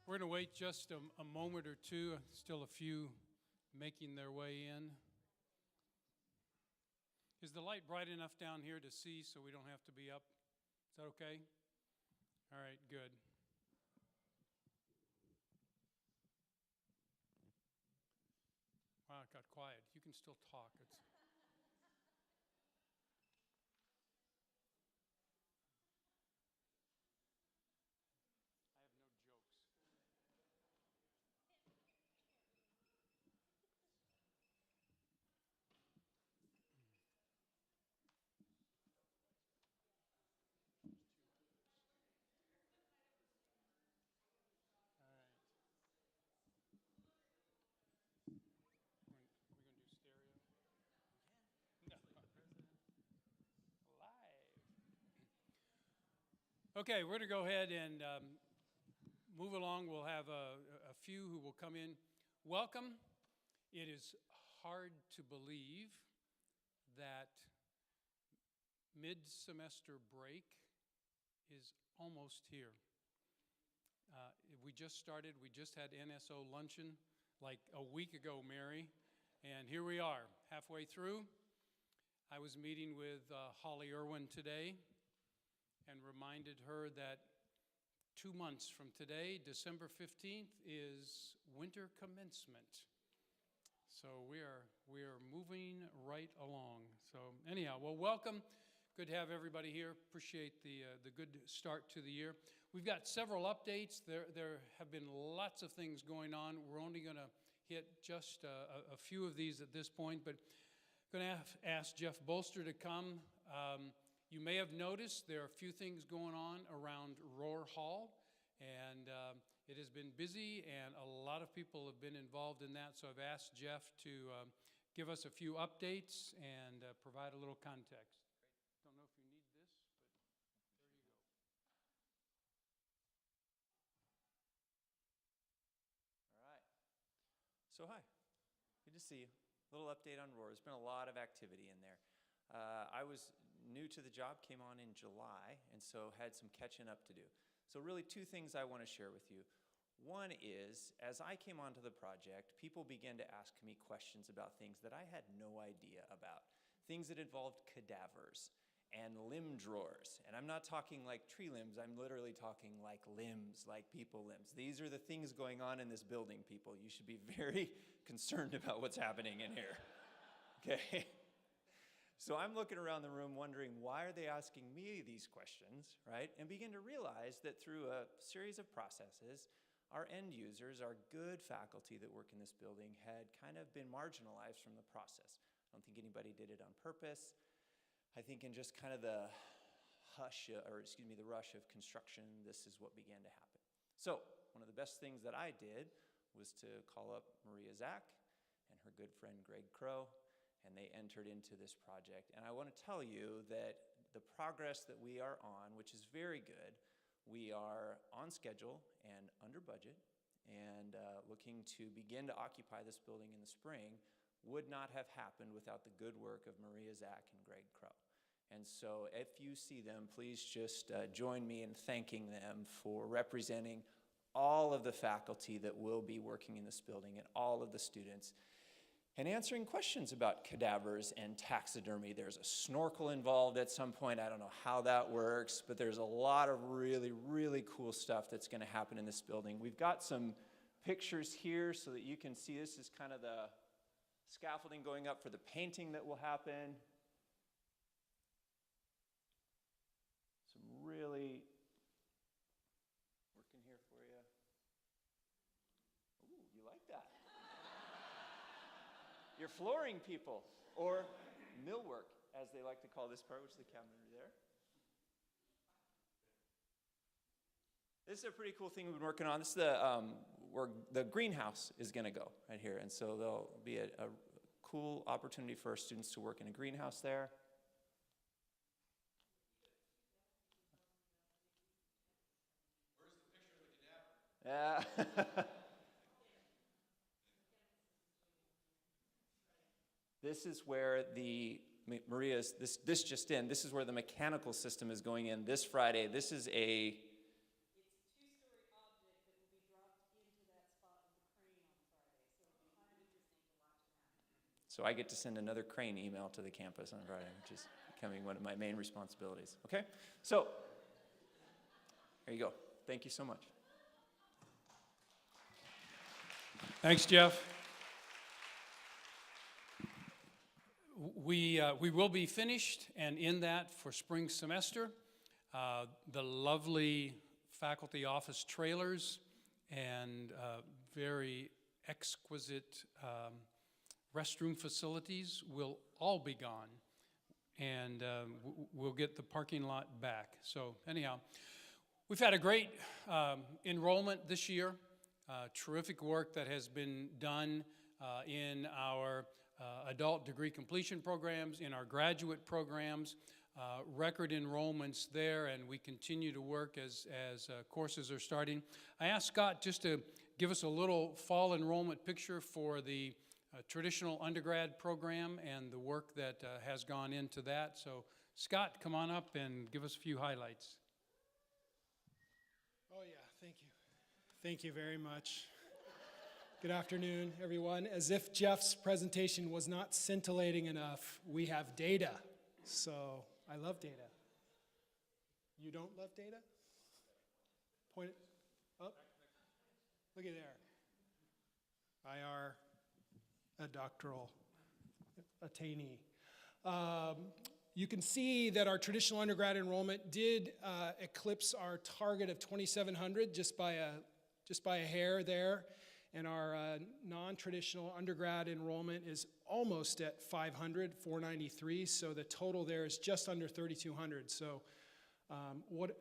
We're going to wait just a moment or two. Still a few making their way in. Is the light bright enough down here to see so we don't have to be up? Is that okay? All right, good. Wow, it got quiet. You can still talk. I have no jokes. All right. We're going to do stereo? No. Live. Okay, we're going to go ahead and move along. We'll have a few who will come in. Welcome. It is hard to believe that mid-semester break is almost here. We just started. We just had NSO luncheon like a week ago, Mary, and here we are, halfway through. I was meeting with Holly Irwin today and reminded her that 2 months from today, December 15th, is winter commencement. So we are moving right along. So anyhow, well, welcome. Good to have everybody here. Appreciate the good start to the year. We've got several updates. There have been lots of things going on. We're only going to hit just a few of these at this point, but I'm going to ask Jeff Bolster to come. You may have noticed there are a few things going on around Rohr Hall, and it has been busy, and a lot of people have been involved in that, so I've asked Jeff to give us a few updates and provide a little context. Don't know if you need this, but there you go. All right. So hi, good to see you. A little update on Rohr. There's been a lot of activity in there. I was new to the job, came on in July, and so had some catching up to do. So really 2 things I want to share with you. One is, as I came onto the project, people began to ask me questions about things that I had no idea about. Things that involved cadavers and limb drawers. And I'm not talking like tree limbs, I'm literally talking like limbs, like people limbs. These are the things going on in this building, people. You should be very concerned about what's happening in here. Okay? So I'm looking around the room wondering, why are they asking me these questions, right? And begin to realize that through a series of processes, our end users, our good faculty that work in this building, had kind of been marginalized from the process. I don't think anybody did it on purpose. I think in just kind of the rush of construction, this is what began to happen. So one of the best things that I did was to call up Maria Zach and her good friend Greg Crow, and they entered into this project. And I want to tell you that the progress that we are on, which is very good, we are on schedule and under budget, and looking to begin to occupy this building in the spring, would not have happened without the good work of Maria Zach and Greg Crow. And so if you see them, please just join me in thanking them for representing all of the faculty that will be working in this building and all of the students, and answering questions about cadavers and taxidermy. There's a snorkel involved at some point. I don't know how that works, but there's a lot of really, really cool stuff that's going to happen in this building. We've got some pictures here so that you can see. This is kind of the scaffolding going up for the painting that will happen. Some really working here for you. Ooh, you like that? You're flooring people, or millwork, as they like to call this part, which is the cabinet there. This is a pretty cool thing we've been working on. This is where the greenhouse is going to go right here, and so there'll be a cool opportunity for our students to work in a greenhouse there. Where's the picture of the cadaver? Yeah. This is where this just in, this is where the mechanical system is going in this Friday. This is a... It's a 2-story object that will be dropped So I get to send another crane email to the campus on Friday, which is becoming one of my main responsibilities. Okay? So, there you go. Thank you so much. Thanks, Jeff. We will be finished and in that for spring semester. The lovely faculty office trailers and very exquisite restroom facilities will all be gone, and we'll get the parking lot back. So anyhow, we've had a great enrollment this year. Terrific work that has been done in our adult degree completion programs, in our graduate programs, record enrollments there, and we continue to work as courses are starting. I asked Scott just to give us a little fall enrollment picture for the traditional undergrad program and the work that has gone into that. So Scott, come on up and give us a few highlights. Oh yeah, thank you. Thank you very much. Good afternoon, everyone. As if Jeff's presentation was not scintillating enough, we have data. So I love data. You don't love data? Point it up. Look at there. IR, a doctoral attainee. You can see that our traditional undergrad enrollment did eclipse our target of 2,700 just by a hair there. And our non-traditional undergrad enrollment is almost at 500, 493. So the total there is just under 3,200. So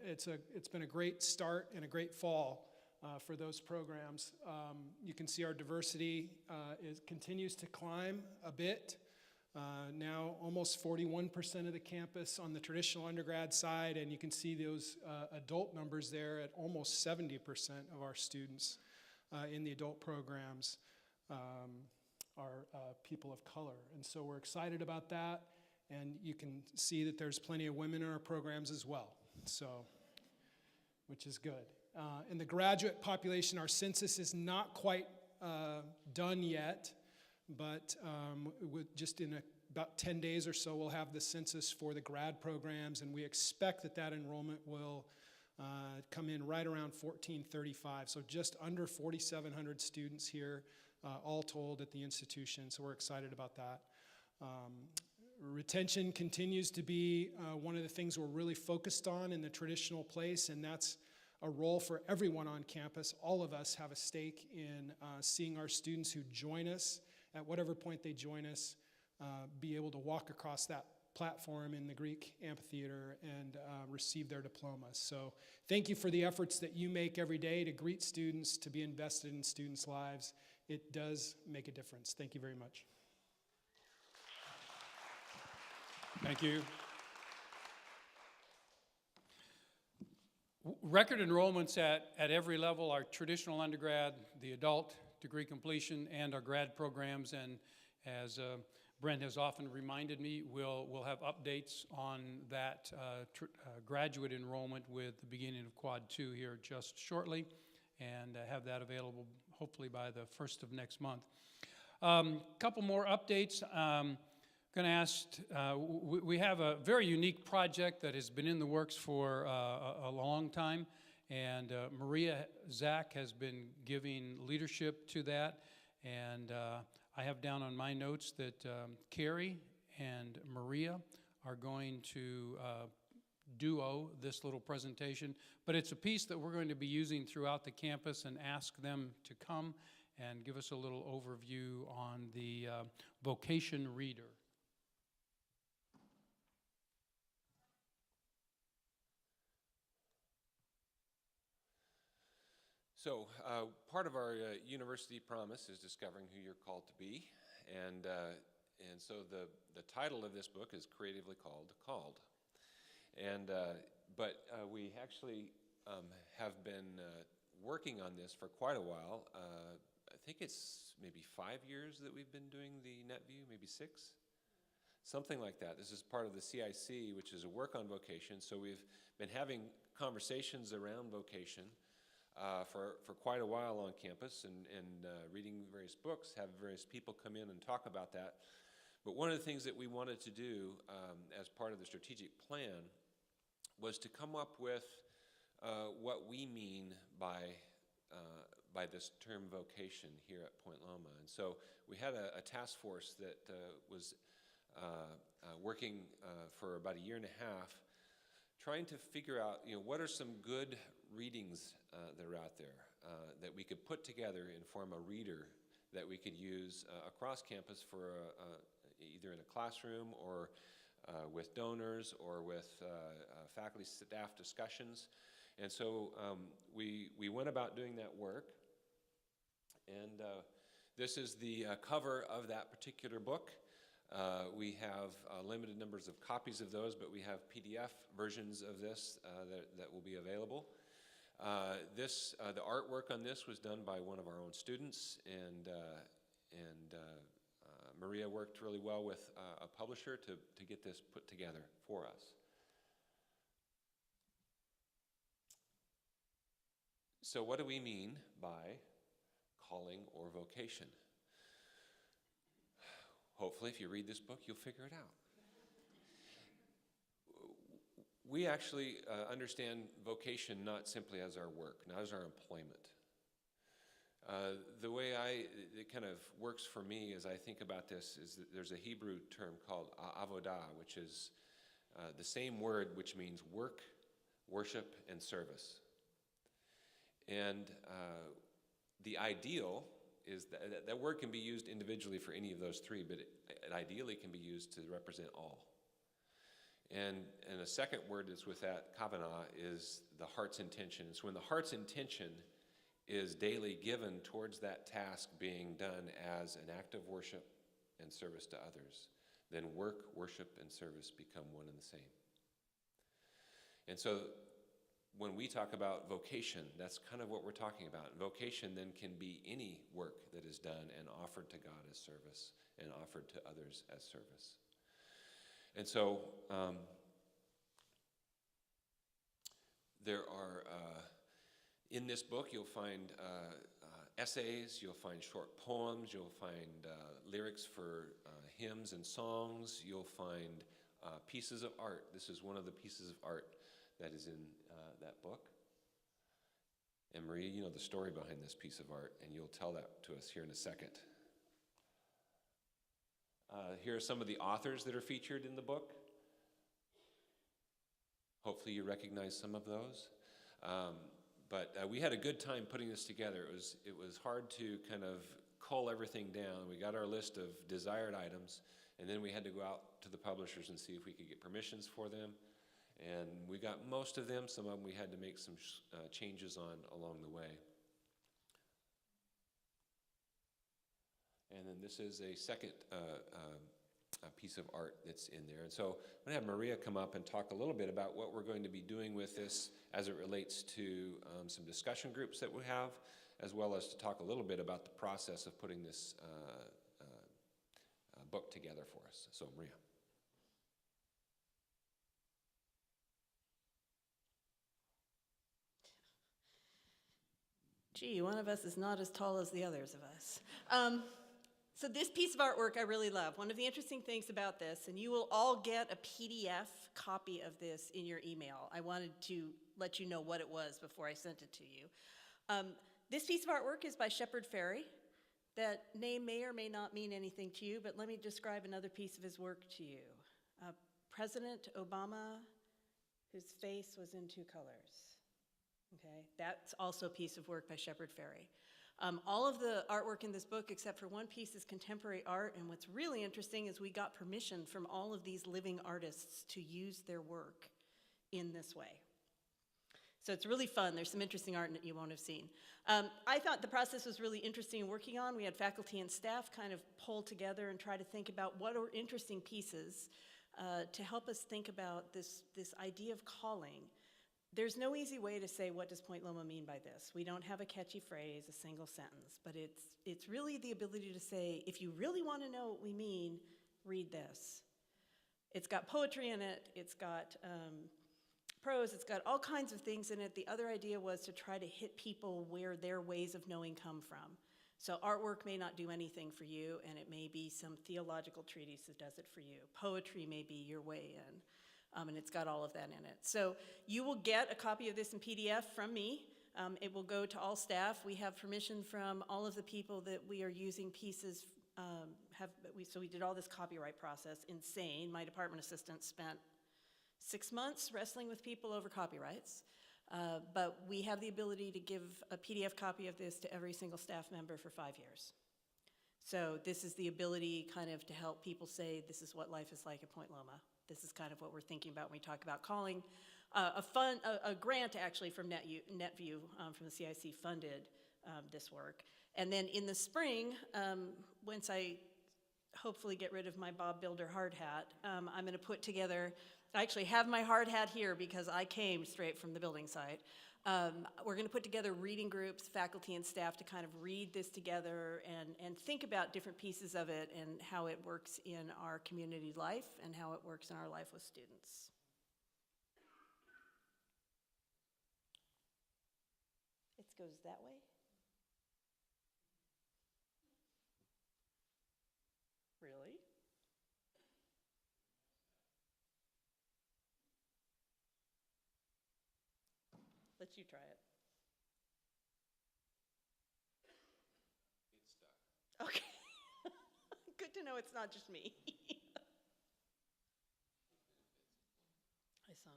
it's been a great start and a great fall for those programs. You can see our diversity continues to climb a bit. Now almost 41% of the campus on the traditional undergrad side, and you can see those adult numbers there at almost 70% of our students in the adult programs are people of color. And so we're excited about that, and you can see that there's plenty of women in our programs as well, so, which is good. In the graduate population, our census is not quite done yet, but just in about 10 days or so, we'll have the census for the grad programs, and we expect that enrollment will come in right around 1,435, so just under 4,700 students here, all told at the institution, so we're excited about that. Retention continues to be one of the things we're really focused on in the traditional place, and that's a role for everyone on campus. All of us have a stake in seeing our students who join us, at whatever point they join us, be able to walk across that platform in the Greek amphitheater and receive their diplomas. So thank you for the efforts that you make every day to greet students, to be invested in students' lives. It does make a difference. Thank you very much. Thank you. Record enrollments at every level, our traditional undergrad, the adult degree completion, and our grad programs. And as Brent has often reminded me, we'll have updates on that graduate enrollment with the beginning of Quad 2 here just shortly, and have that available hopefully by the 1st of next month. Couple more updates. Going to ask, we have a very unique project that has been in the works for a long time, and Maria Zach has been giving leadership to that, and I have down on my notes that Carrie and Maria are going to duo this little presentation, but it's a piece that we're going to be using throughout the campus, and ask them to come and give us a little overview on the vocation reader. So part of our university promise is discovering who you're called to be, and so the title of this book is creatively called Called, and but we actually have been working on this for quite a while. I think it's maybe 5 years that we've been doing the NetView, maybe 6, something like that. This is part of the CIC, which is a work on vocation. So we've been having conversations around vocation for quite a while on campus, and reading various books, have various people come in and talk about that. But one of the things that we wanted to do as part of the strategic plan was to come up with what we mean by this term vocation here at Point Loma. And so we had a task force that was working for about a year and a half, trying to figure out, what are some good readings that are out there that we could put together and form a reader that we could use across campus for either in a classroom or with donors or with faculty staff discussions. And so we went about doing that work. And this is the cover of that particular book. We have limited numbers of copies of those, but we have PDF versions of this that will be available. The artwork on this was done by one of our own students, and Maria worked really well with a publisher to get this put together for us. So what do we mean by calling or vocation? Hopefully, if you read this book, you'll figure it out. We actually understand vocation not simply as our work, not as our employment. The way it kind of works for me as I think about this is that there's a Hebrew term called avodah, which is the same word which means work, worship, and service. And the ideal is that word can be used individually for any of those three, but it ideally can be used to represent all. And a second word that's with that, kavanah, is the heart's intention. So when the heart's intention is daily given towards that task being done as an act of worship and service to others, then work, worship, and service become one and the same. And so when we talk about vocation, that's kind of what we're talking about. Vocation then can be any work that is done and offered to God as service and offered to others as service. And so there are, in this book, you'll find essays, you'll find short poems, you'll find lyrics for hymns and songs, you'll find pieces of art. This is one of the pieces of art that is in that book. And Maria, you know the story behind this piece of art, and you'll tell that to us here in a second. Here are some of the authors that are featured in the book. Hopefully you recognize some of those. But we had a good time putting this together. It was hard to kind of cull everything down. We got our list of desired items, and then we had to go out to the publishers and see if we could get permissions for them. And we got most of them. Some of them we had to make some changes on along the way. And then this is a second piece of art that's in there. And so I'm going to have Maria come up and talk a little bit about what we're going to be doing with this as it relates to some discussion groups that we have, as well as to talk a little bit about the process of putting this book together for us. So Maria. Gee, one of us is not as tall as the others of us. So this piece of artwork I really love. One of the interesting things about this, and you will all get a PDF copy of this in your email. I wanted to let you know what it was before I sent it to you. This piece of artwork is by Shepard Fairey. That name may or may not mean anything to you, but let me describe another piece of his work to you. President Obama, whose face was in two colors. Okay, that's also a piece of work by Shepard Fairey. All of the artwork in this book, except for one piece, is contemporary art, and what's really interesting is we got permission from all of these living artists to use their work in this way. So it's really fun. There's some interesting art that you won't have seen. I thought the process was really interesting in working on. We had faculty and staff kind of pull together and try to think about what are interesting pieces to help us think about this idea of calling. There's no easy way to say, what does Point Loma mean by this? We don't have a catchy phrase, a single sentence, but it's really the ability to say, if you really want to know what we mean, read this. It's got poetry in it, it's got prose, it's got all kinds of things in it. The other idea was to try to hit people where their ways of knowing come from. So artwork may not do anything for you, and it may be some theological treatise that does it for you. Poetry may be your way in, and it's got all of that in it. So you will get a copy of this in PDF from me. It will go to all staff. We have permission from all of the people that we are using pieces, so we did all this copyright process, insane. My department assistant spent 6 months wrestling with people over copyrights. But we have the ability to give a PDF copy of this to every single staff member for 5 years. So this is the ability kind of to help people say, this is what life is like at Point Loma. This is kind of what we're thinking about when we talk about calling. A grant actually from NetView from the CIC funded this work. And then in the spring, once I hopefully get rid of my Bob Builder hard hat, I'm gonna put together, I actually have my hard hat here because I came straight from the building site. We're gonna put together reading groups, faculty and staff, to kind of read this together and think about different pieces of it and how it works in our community life and how it works in our life with students. It goes that way? Really? Let you try it. It's stuck. Okay. Good to know it's not just me. I saw.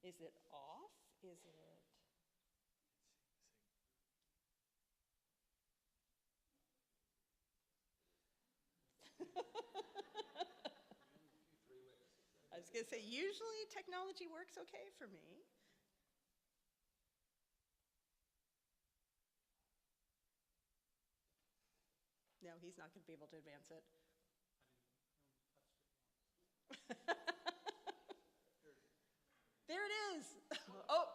Is it off? Is it? I was gonna say, usually technology works okay for me. No, he's not gonna be able to advance it. There it is. Oh.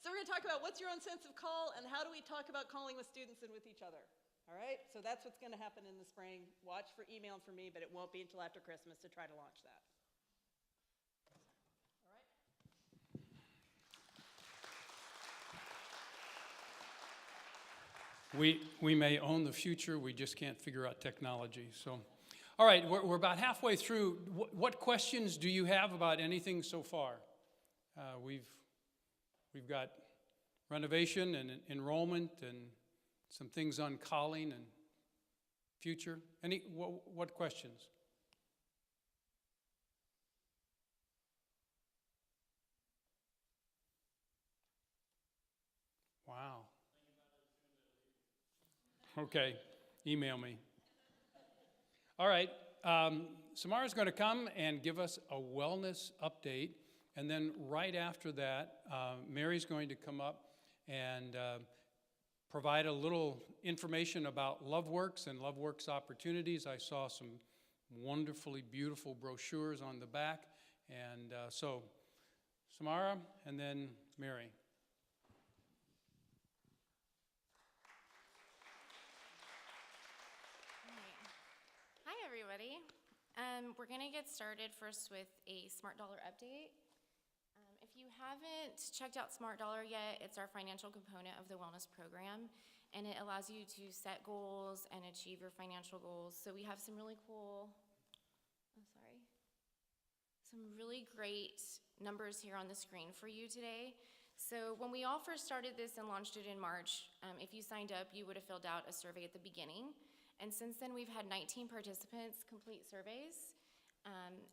So we're gonna talk about what's your own sense of call and how do we talk about calling with students and with each other. All right, so that's what's gonna happen in the spring. Watch for email from me, but it won't be until after Christmas to try to launch that. All right. We may own the future, we just can't figure out technology, so. All right, we're about halfway through. What questions do you have about anything so far? We've got renovation and enrollment and some things on calling and future. What questions? Wow. Okay, email me. All right, Samara's going to come and give us a wellness update, and then right after that, Mary's going to come up and provide a little information about LoveWorks and LoveWorks opportunities. I saw some wonderfully beautiful brochures on the back, and so Samara and then Mary. Everybody. We're going to get started first with a Smart Dollar update. If you haven't checked out Smart Dollar yet, it's our financial component of the wellness program, and it allows you to set goals and achieve your financial goals. So we have some really cool, some really great numbers here on the screen for you today. So when we all first started this and launched it in March, if you signed up, you would have filled out a survey at the beginning. And since then, we've had 19 participants complete surveys.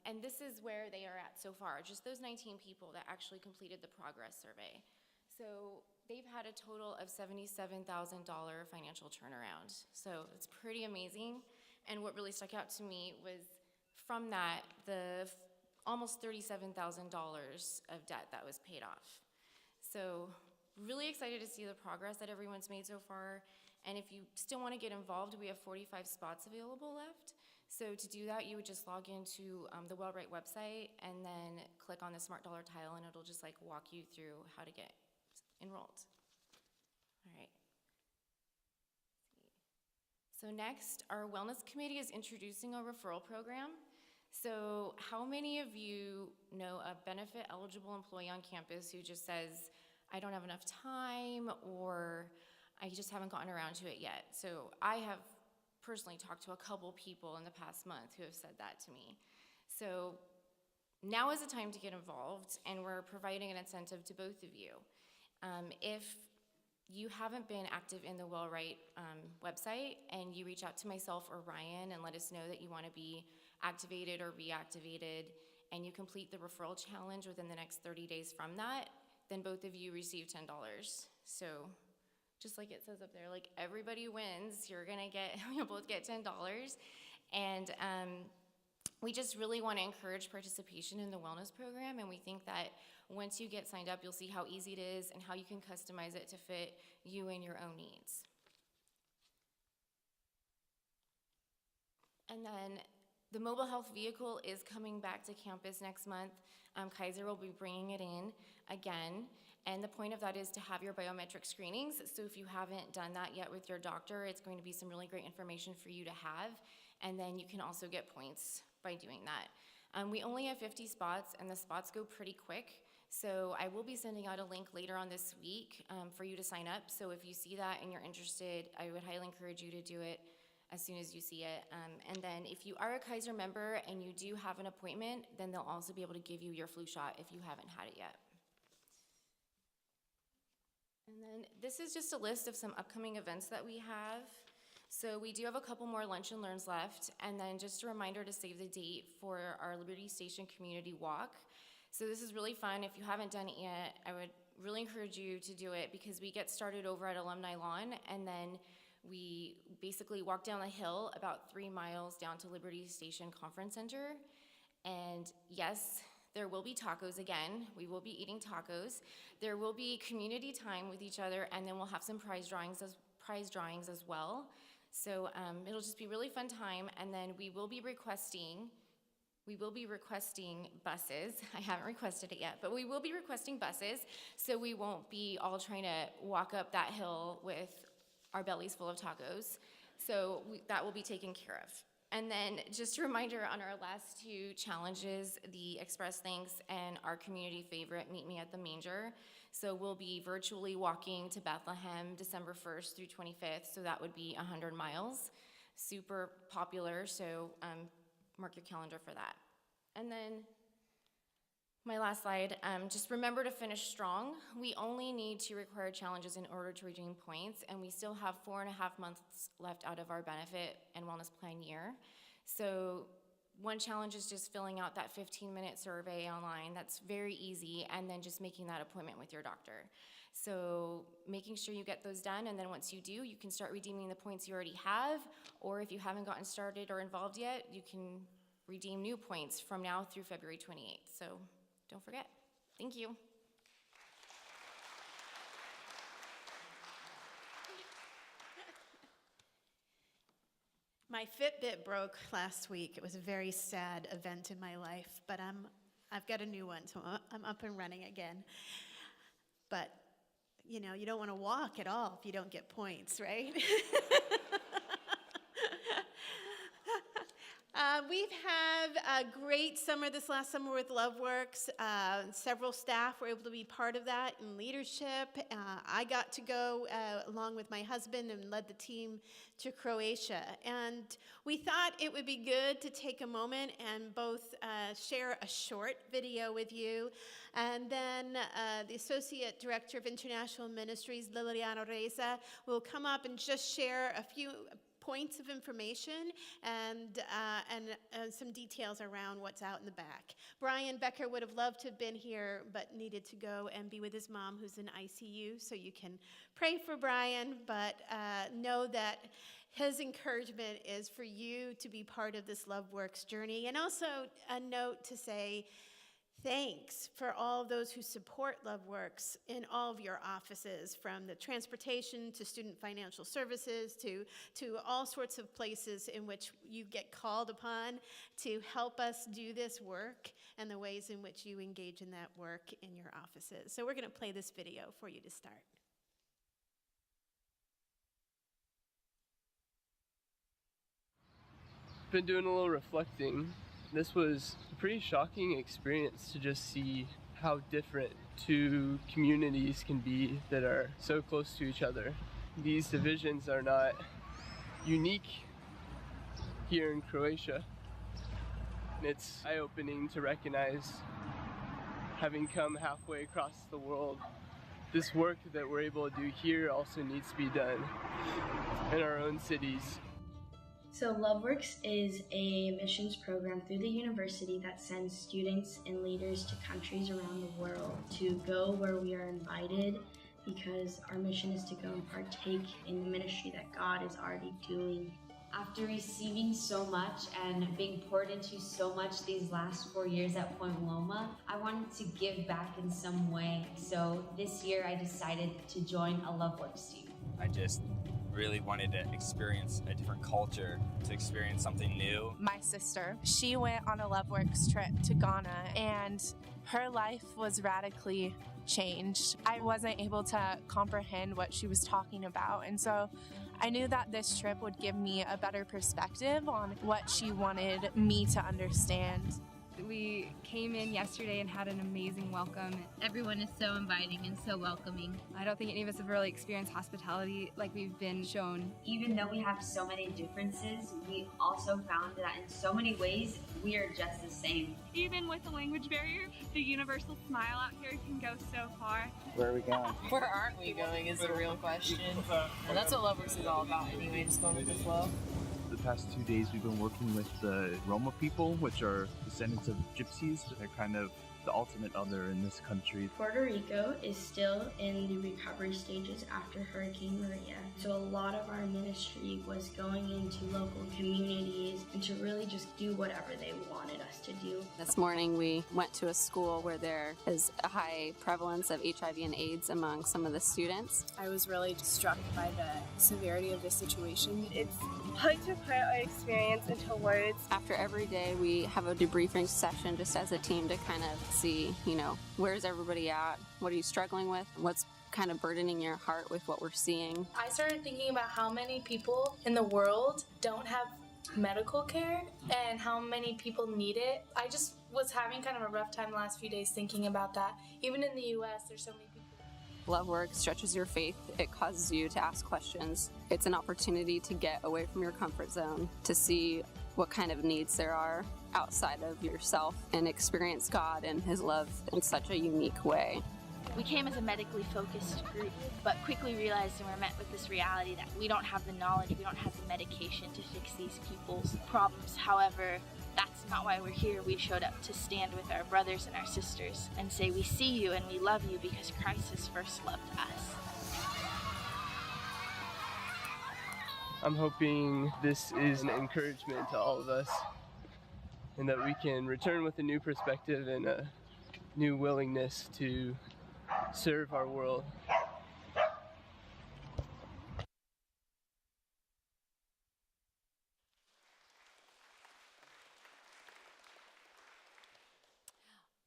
And this is where they are at so far, just those 19 people that actually completed the progress survey. So they've had a total of $77,000 financial turnaround. So it's pretty amazing. And what really stuck out to me was from that, the almost $37,000 of debt that was paid off. So really excited to see the progress that everyone's made so far. And if you still want to get involved, we have 45 spots available left. So to do that, you would just log into the Wellbright website and then click on the Smart Dollar tile, and it'll just like walk you through how to get enrolled. All right. So next, our wellness committee is introducing a referral program. So how many of you know a benefit eligible employee on campus who just says, I don't have enough time, or I just haven't gotten around to it yet? So I have personally talked to a couple people in the past month who have said that to me. So now is the time to get involved, and we're providing an incentive to both of you. If you haven't been active in the WellWrite website and you reach out to myself or Ryan and let us know that you want to be activated or reactivated, and you complete the referral challenge within the next 30 days from that, then both of you receive $10. So just like it says up there, like everybody wins, you'll both get $10. And we just really want to encourage participation in the wellness program, and we think that once you get signed up, you'll see how easy it is and how you can customize it to fit you and your own needs. And then the mobile health vehicle is coming back to campus next month. Kaiser will be bringing it in again, and the point of that is to have your biometric screenings. So if you haven't done that yet with your doctor, it's going to be some really great information for you to have, and then you can also get points by doing that. We only have 50 spots, and the spots go pretty quick. So I will be sending out a link later on this week for you to sign up. So if you see that and you're interested, I would highly encourage you to do it as soon as you see it. And then if you are a Kaiser member and you do have an appointment, then they'll also be able to give you your flu shot if you haven't had it yet. And then this is just a list of some upcoming events that we have. So we do have a couple more Lunch and Learns left, and then just a reminder to save the date for our Liberty Station Community Walk. So this is really fun. If you haven't done it yet, I would really encourage you to do it, because we get started over at Alumni Lawn, and then we basically walk down the hill about 3 miles down to Liberty Station Conference Center. And yes, there will be tacos again. We will be eating tacos. There will be community time with each other, and then we'll have some prize drawings as well. So it'll just be a really fun time, and then we will be requesting buses. I haven't requested it yet, but we will be requesting buses, so we won't be all trying to walk up that hill with our bellies full of tacos. So that will be taken care of. And then just a reminder on our last 2 challenges, the Express Thanks and our community favorite, Meet Me at the Manger. So we'll be virtually walking to Bethlehem December 1st through 25th, so that would be 100 miles. Super popular, so mark your calendar for that. And then my last slide, just remember to finish strong. We only need 2 required challenges in order to redeem points, and we still have 4.5 months left out of our benefit and wellness plan year. So one challenge is just filling out that 15-minute survey online. That's very easy, and then just making that appointment with your doctor. So making sure you get those done, and then once you do, you can start redeeming the points you already have, or if you haven't gotten started or involved yet, you can redeem new points from now through February 28th. So don't forget. Thank you. My Fitbit broke last week. It was a very sad event in my life, but I've got a new one, so I'm up and running again. But, you know, you don't want to walk at all if you don't get points, right? We've had a great summer this last summer with LoveWorks. Several staff were able to be part of that in leadership. I got to go along with my husband and led the team to Croatia. And we thought it would be good to take a moment and both share a short video with you. And then the Associate Director of International Ministries, Liliana Reza, will come up and just share a few points of information and some details around what's out in the back. Brian Becker would have loved to have been here, but needed to go and be with his mom, who's in ICU, so you can pray for Brian, but know that his encouragement is for you to be part of this LoveWorks journey. And also a note to say, thanks for all of those who support LoveWorks in all of your offices, from the transportation to student financial services to all sorts of places in which you get called upon to help us do this work, and the ways in which you engage in that work in your offices. So we're going to play this video for you to start. Been doing a little reflecting This was a pretty shocking experience to just see how different two communities can be that are so close to each other. These divisions are not unique here in Croatia. It's eye-opening to recognize, having come halfway across the world, this work that we're able to do here also needs to be done in our own cities. So LoveWorks is a missions program through the university that sends students and leaders to countries around the world to go where we are invited, because our mission is to go and partake in the ministry that God is already doing. After receiving so much and being poured into so much these last 4 years at Point Loma, I wanted to give back in some way. So this year I decided to join a LoveWorks team. I just really wanted to experience a different culture, to experience something new. My sister, she went on a LoveWorks trip to Ghana, and her life was radically changed. I wasn't able to comprehend what she was talking about, and so I knew that this trip would give me a better perspective on what she wanted me to understand. We came in yesterday and had an amazing welcome. Everyone is so inviting and so welcoming. I don't think any of us have really experienced hospitality like we've been shown. Even though we have so many differences, we also found that in so many ways, we are just the same. Even with the language barrier, the universal smile out here can go so far. Where are we going? Where aren't we going is the real question. And that's what LoveWorks is all about anyway, just going with the flow. The past 2 days we've been working with the Roma people, which are descendants of gypsies. They're kind of the ultimate other in this country. Puerto Rico is still in the recovery stages after Hurricane Maria. So a lot of our ministry was going into local communities and to really just do whatever they wanted us to do. This morning we went to a school where there is a high prevalence of HIV and AIDS among some of the students. I was really struck by the severity of the situation. It's hard to put our experience into words. After every day we have a debriefing session just as a team to kind of see, where's everybody at? What are you struggling with? What's kind of burdening your heart with what we're seeing? I started thinking about how many people in the world don't have medical care and how many people need it. I just was having kind of a rough time the last few days thinking about that. Even in the U.S., there's so many people. LoveWorks stretches your faith. It causes you to ask questions. It's an opportunity to get away from your comfort zone, to see what kind of needs there are outside of yourself and experience God and His love in such a unique way. We came as a medically focused group, but quickly realized and were met with this reality that we don't have the knowledge, we don't have the medication to fix these people's problems. However, that's not why we're here. We showed up to stand with our brothers and our sisters and say, we see you and we love you because Christ has first loved us. I'm hoping this is an encouragement to all of us and that we can return with a new perspective and a new willingness to serve our world.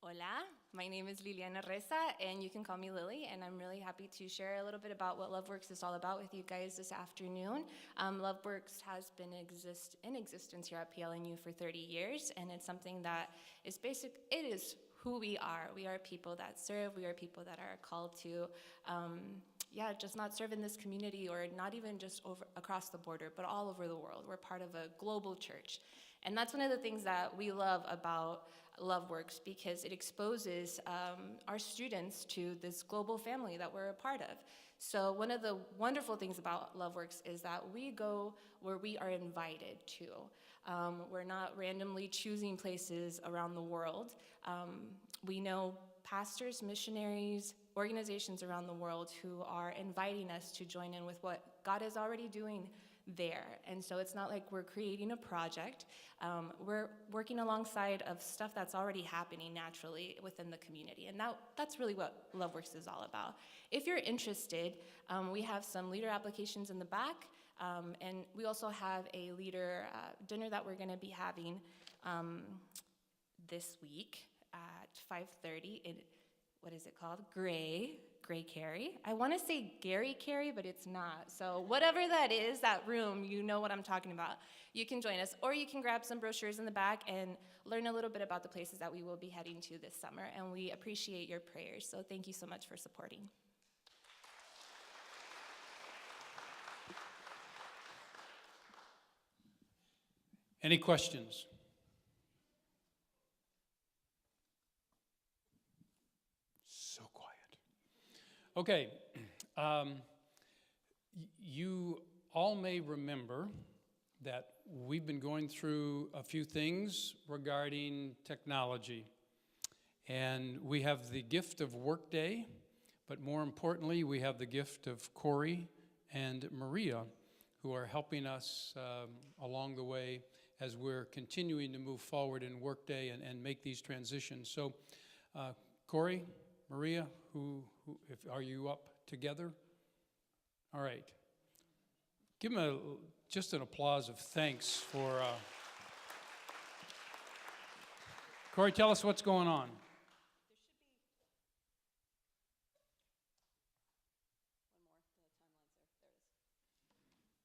Hola, my name is Liliana Reza, and you can call me Lily, and I'm really happy to share a little bit about what LoveWorks is all about with you guys this afternoon. LoveWorks has been in existence here at PLNU for 30 years, and it's something that is it is who we are. We are people that serve, we are people that are called to, just not serve in this community or not even just across the border, but all over the world. We're part of a global church. And that's one of the things that we love about LoveWorks, because it exposes our students to this global family that we're a part of. So one of the wonderful things about LoveWorks is that we go where we are invited to. We're not randomly choosing places around the world. We know pastors, missionaries, organizations around the world who are inviting us to join in with what God is already doing there. And so it's not like we're creating a project. We're working alongside of stuff that's already happening naturally within the community. And that's really what LoveWorks is all about. If you're interested, we have some leader applications in the back. And we also have a leader dinner that we're going to be having this week at 5:30. what is it called? Gray Carey. I want to say Gary Carey, but it's not. So whatever that is, that room, you know what I'm talking about. You can join us, or you can grab some brochures in the back and learn a little bit about the places that we will be heading to this summer, and we appreciate your prayers. So thank you so much for supporting. Any questions? So quiet. Okay. You all may remember that we've been going through a few things regarding technology. And we have the gift of Workday, but more importantly, we have the gift of Corey and Maria, who are helping us along the way as we're continuing to move forward in Workday and make these transitions. So, Corey, Maria, are you up together? All right. Give them just an applause of thanks for... Corey, tell us what's going on.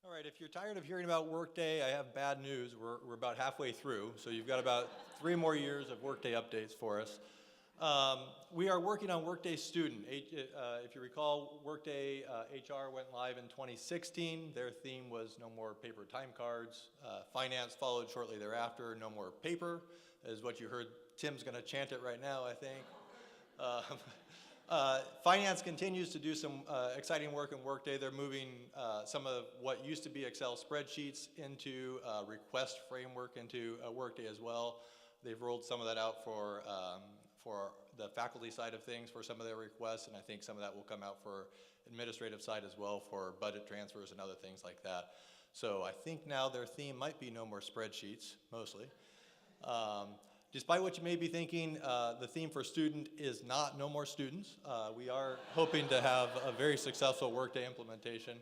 All right, if you're tired of hearing about Workday, I have bad news. We're about halfway through, so you've got about 3 more years of Workday updates for us. We are working on Workday Student. If you recall, Workday HR went live in 2016. Their theme was no more paper time cards. Finance followed shortly thereafter. No more paper is what you heard. Tim's going to chant it right now, I think. Finance continues to do some exciting work in Workday. They're moving some of what used to be Excel spreadsheets into a request framework into Workday as well. They've rolled some of that out for the faculty side of things for some of their requests, and I think some of that will come out for administrative side as well for budget transfers and other things like that. So I think now their theme might be no more spreadsheets, mostly. Despite what you may be thinking, the theme for student is not no more students. We are hoping to have a very successful Workday implementation.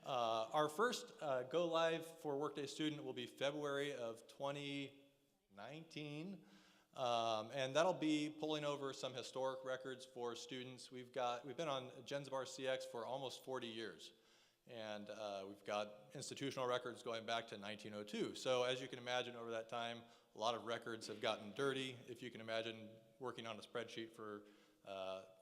Our first go live for Workday Student will be February of 2019. And that'll be pulling over some historic records for students. We've been on Gensbar CX for almost 40 years. And we've got institutional records going back to 1902. So as you can imagine, over that time, a lot of records have gotten dirty. If you can imagine working on a spreadsheet for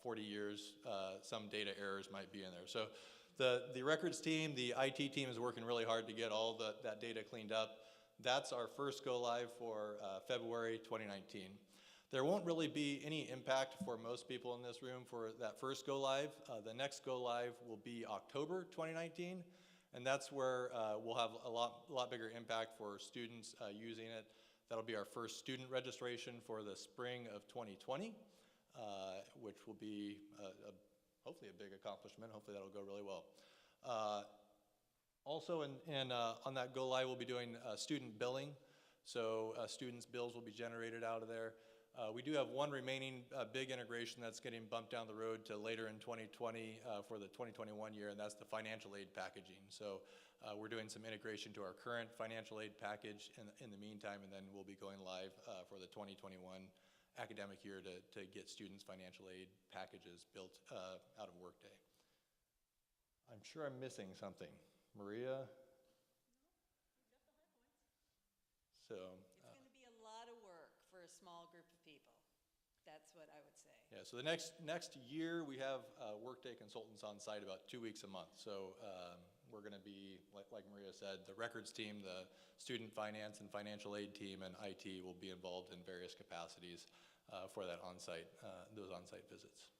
40 years, some data errors might be in there. So the records team, the IT team is working really hard to get all that data cleaned up. That's our first go live for February 2019. There won't really be any impact for most people in this room for that first go live. The next go live will be October 2019, and that's where we'll have a lot bigger impact for students using it. That'll be our first student registration for the spring of 2020, which will be hopefully a big accomplishment. Hopefully that'll go really well. Also, on that go live, we'll be doing student billing. So students' bills will be generated out of there. We do have one remaining big integration that's getting bumped down the road to later in 2020 for the 2021 year, and that's the financial aid packaging. So we're doing some integration to our current financial aid package in the meantime, and then we'll be going live for the 2021 academic year to get students' financial aid packages built out of Workday. I'm sure I'm missing something. Maria? So it's going to be a lot of work for a small group of people. That's what I would say. Yeah, so the next year we have Workday consultants on site about 2 weeks a month. So we're going to be, like Maria said, the records team, the student finance and financial aid team, and IT will be involved in various capacities for that those on-site visits.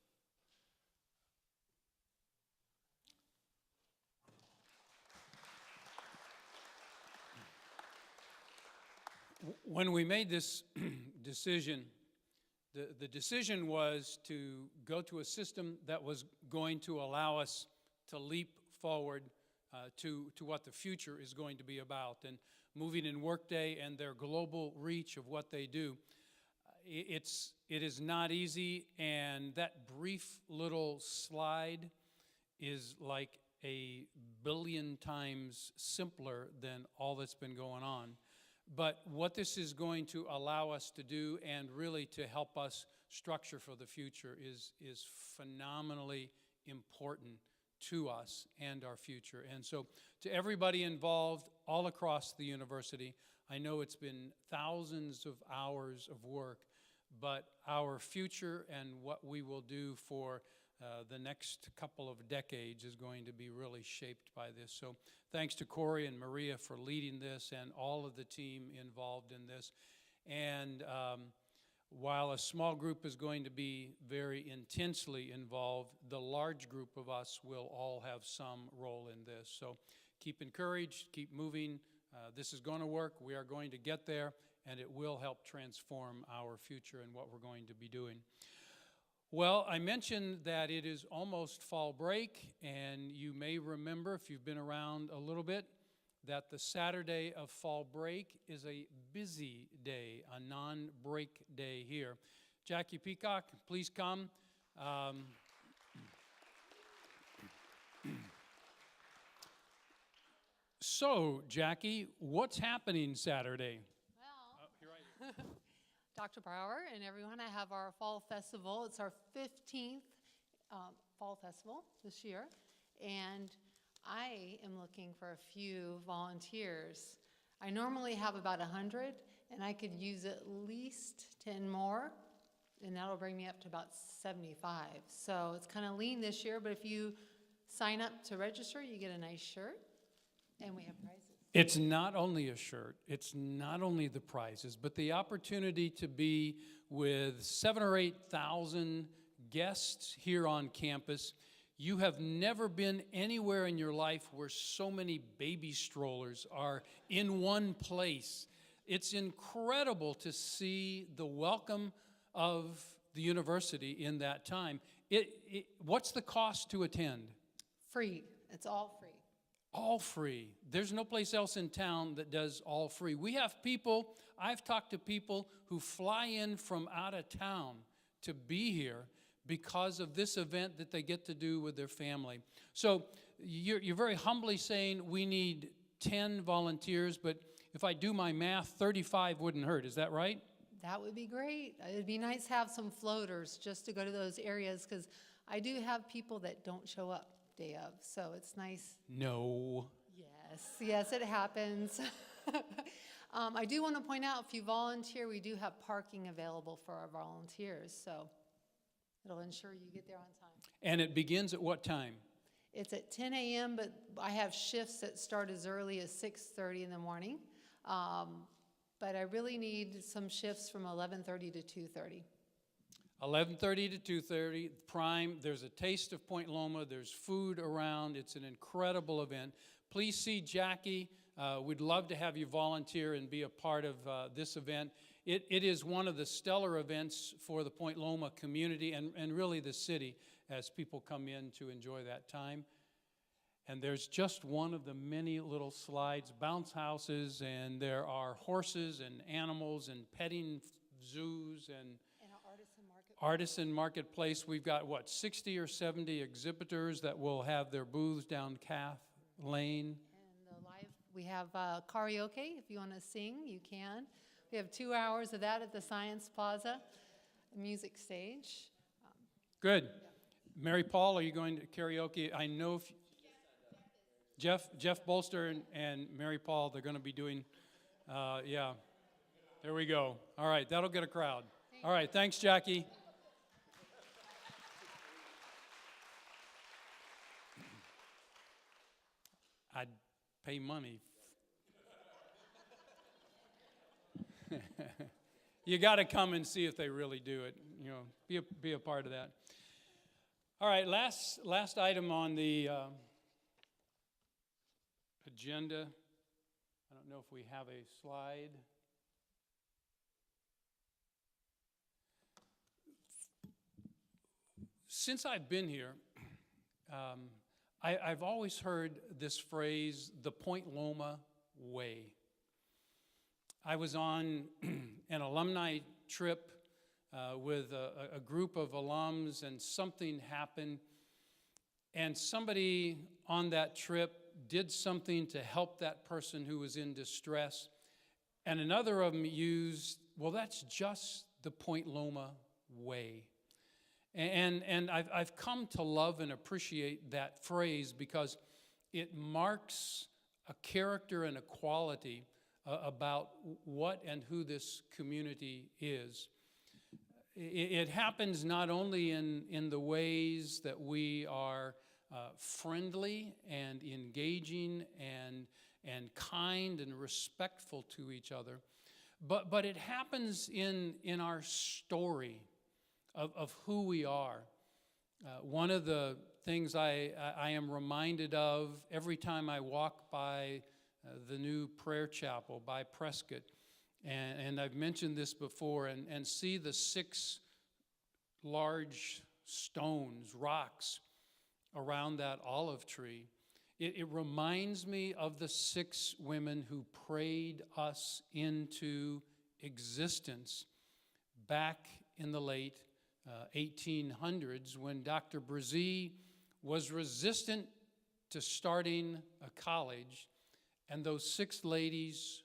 When we made this decision, the decision was to go to a system that was going to allow us to leap forward to what the future is going to be about. And moving in Workday and their global reach of what they do, it is not easy, and that brief little slide is like a billion times simpler than all that's been going on. But what this is going to allow us to do, and really to help us structure for the future, is phenomenally important to us and our future. And so to everybody involved all across the university, I know it's been thousands of hours of work, but our future and what we will do for the next couple of decades is going to be really shaped by this. So thanks to Corey and Maria for leading this, and all of the team involved in this. And while a small group is going to be very intensely involved, the large group of us will all have some role in this. So keep encouraged, keep moving. This is going to work. We are going to get there, and it will help transform our future and what we're going to be doing. Well, I mentioned that it is almost fall break, and you may remember, if you've been around a little bit, that the Saturday of fall break is a busy day, a non-break day here. Jackie Peacock, please come. So, Jackie, what's happening Saturday? Dr. Brower and everyone, I have our Fall Festival. It's our 15th Fall Festival this year, and I am looking for a few volunteers. I normally have about 100, and I could use at least 10 more, and that'll bring me up to about 75. So it's kind of lean this year, but if you sign up to register, you get a nice shirt, and we have prizes. It's not only a shirt, it's not only the prizes, but the opportunity to be with 7,000 or 8,000 guests here on campus. You have never been anywhere in your life where so many baby strollers are in one place. It's incredible to see the welcome of the university in that time. What's the cost to attend? Free. It's all free. All free. There's no place else in town that does all free. We have people, I've talked to people who fly in from out of town to be here because of this event that they get to do with their family. So you're very humbly saying we need 10 volunteers, but if I do my math, 35 wouldn't hurt. Is that right? That would be great. It'd be nice to have some floaters just to go to those areas, because I do have people that don't show up day of, so it's nice. No. Yes, it happens. I do want to point out, if you volunteer, we do have parking available for our volunteers, so it'll ensure you get there on time. And it begins at what time? It's at 10 a.m., but I have shifts that start as early as 6:30 in the morning. But I really need some shifts from 11:30 to 2:30. 11:30 to 2:30, prime. There's a taste of Point Loma. There's food around. It's an incredible event. Please see Jackie. We'd love to have you volunteer and be a part of this event. It is one of the stellar events for the Point Loma community and really the city as people come in to enjoy that time. And there's just one of the many little slides, bounce houses, and there are horses and animals and petting zoos and Artisan Marketplace. We've got, 60 or 70 exhibitors that will have their booths down Calf Lane. And we have karaoke. If you want to sing, you can. We have 2 hours of that at the Science Plaza music stage. Good. Mary Paul, are you going to karaoke? I know if Jeff Bolster and Mary Paul, they're going to be doing, yeah. There we go. All right, that'll get a crowd. All right, thanks, Jackie. I'd pay money. You got to come and see if they really do it. You know, be a part of that. All right, last item on the agenda. I don't know if we have a slide. Since I've been here, I've always heard this phrase, the Point Loma way. I was on an alumni trip with a group of alums, and something happened, and somebody on that trip did something to help that person who was in distress, And another of them used, well, that's just the Point Loma way. And I've come to love and appreciate that phrase because it marks a character and a quality about what and who this community is. It happens not only in the ways that we are friendly and engaging and kind and respectful to each other, but it happens in our story of who we are. One of the things I am reminded of every time I walk by the new prayer chapel by Prescott, and I've mentioned this before, and see the 6 large stones, rocks around that olive tree, it reminds me of the 6 women who prayed us into existence back in the late 1800s when Dr. Brzee was resistant to starting a college, and those 6 ladies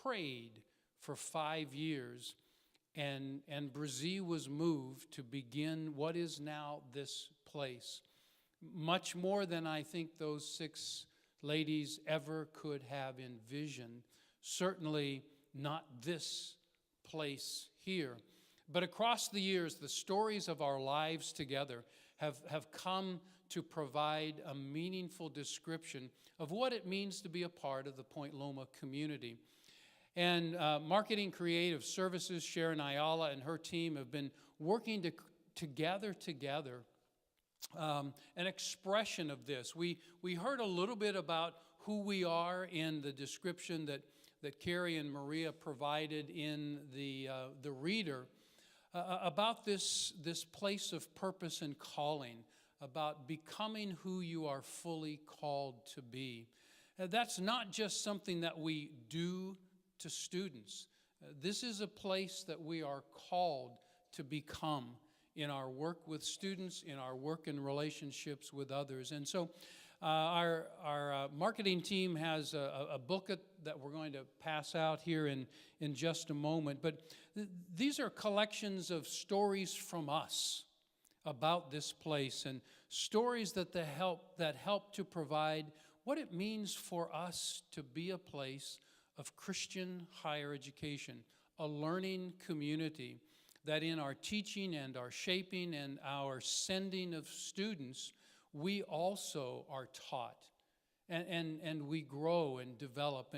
prayed for 5 years, and Brzee was moved to begin what is now this place. Much more than I think those 6 ladies ever could have envisioned. Certainly not this place here. But across the years, the stories of our lives together have come to provide a meaningful description of what it means to be a part of the Point Loma community. And Marketing Creative Services, Sharon Ayala and her team have been working to gather together an expression of this. We heard a little bit about who we are in the description that Carrie and Maria provided in the reader, about this place of purpose and calling, about becoming who you are fully called to be. That's not just something that we do to students. This is a place that we are called to become in our work with students, in our work and relationships with others. And so our marketing team has a booklet that we're going to pass out here in just a moment. But these are collections of stories from us about this place, and stories that help to provide what it means for us to be a place of Christian higher education, a learning community that in our teaching and our shaping and our sending of students, we also are taught and we grow and develop.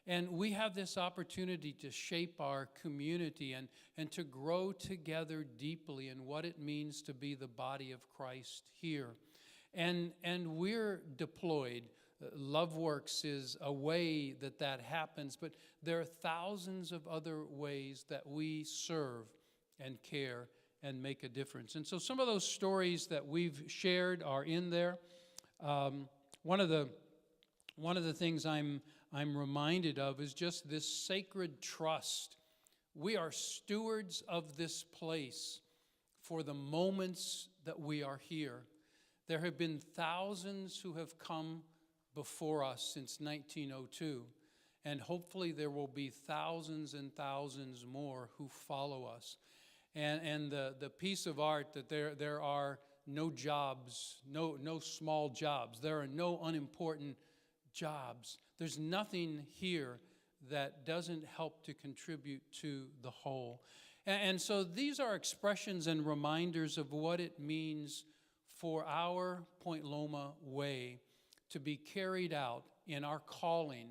And we have this opportunity to shape our community and to grow together deeply in what it means to be the body of Christ here. And we're deployed. LoveWorks is a way that happens, but there are thousands of other ways that we serve and care and make a difference. And so some of those stories that we've shared are in there. One of the things I'm reminded of is just this sacred trust. We are stewards of this place for the moments that we are here. There have been thousands who have come before us since 1902, and hopefully there will be thousands and thousands more who follow us. And the piece of art that there are no jobs, no small jobs. There are no unimportant jobs. There's nothing here that doesn't help to contribute to the whole. And so these are expressions and reminders of what it means for our Point Loma way to be carried out in our calling,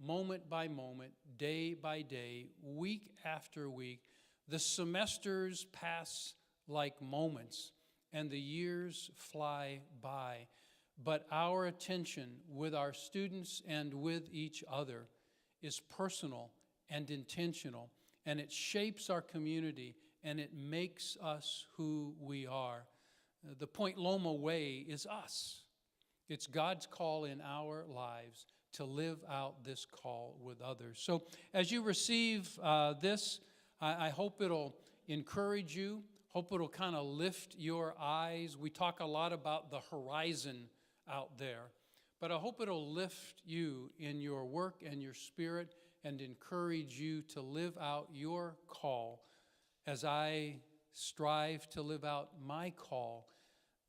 moment by moment, day by day, week after week. The semesters pass like moments, and the years fly by. But our attention with our students and with each other is personal and intentional, and it shapes our community, and it makes us who we are. The Point Loma way is us. It's God's call in our lives to live out this call with others. So as you receive this, I hope it'll encourage you, hope it'll kind of lift your eyes. We talk a lot about the horizon out there, but I hope it'll lift you in your work and your spirit and encourage you to live out your call as I strive to live out my call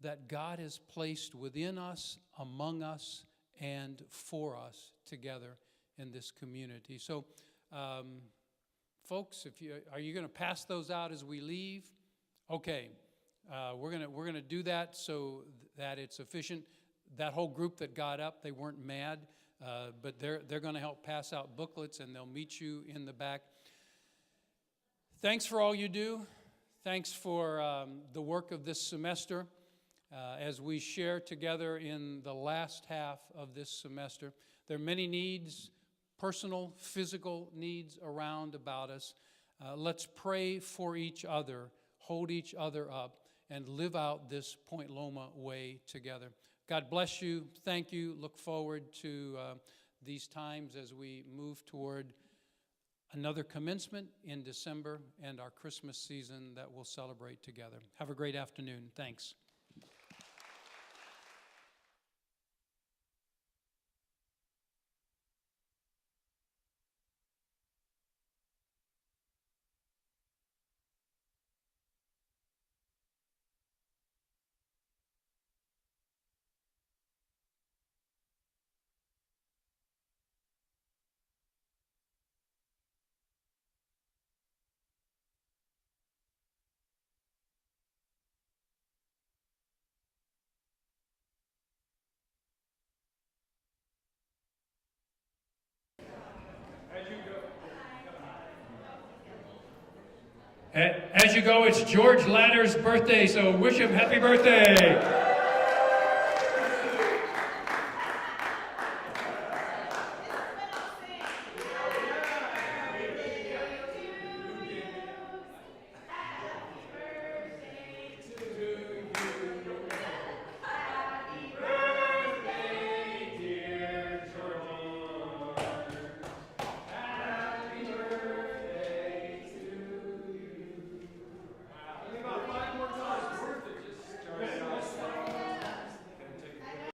that God has placed within us, among us, and for us together in this community. So, folks, are you going to pass those out as we leave? Okay, we're gonna do that so that it's efficient. That whole group that got up, they weren't mad, but they're going to help pass out booklets, and they'll meet you in the back. Thanks for all you do. Thanks for the work of this semester. As we share together in the last half of this semester, there are many needs, personal, physical needs around about us. Let's pray for each other, hold each other up, and live out this Point Loma way together. God bless you. Thank you. Look forward to these times as we move toward another commencement in December and our Christmas season that we'll celebrate together. Have a great afternoon. Thanks. As you go, it's George Ladder's birthday, so wish him happy birthday.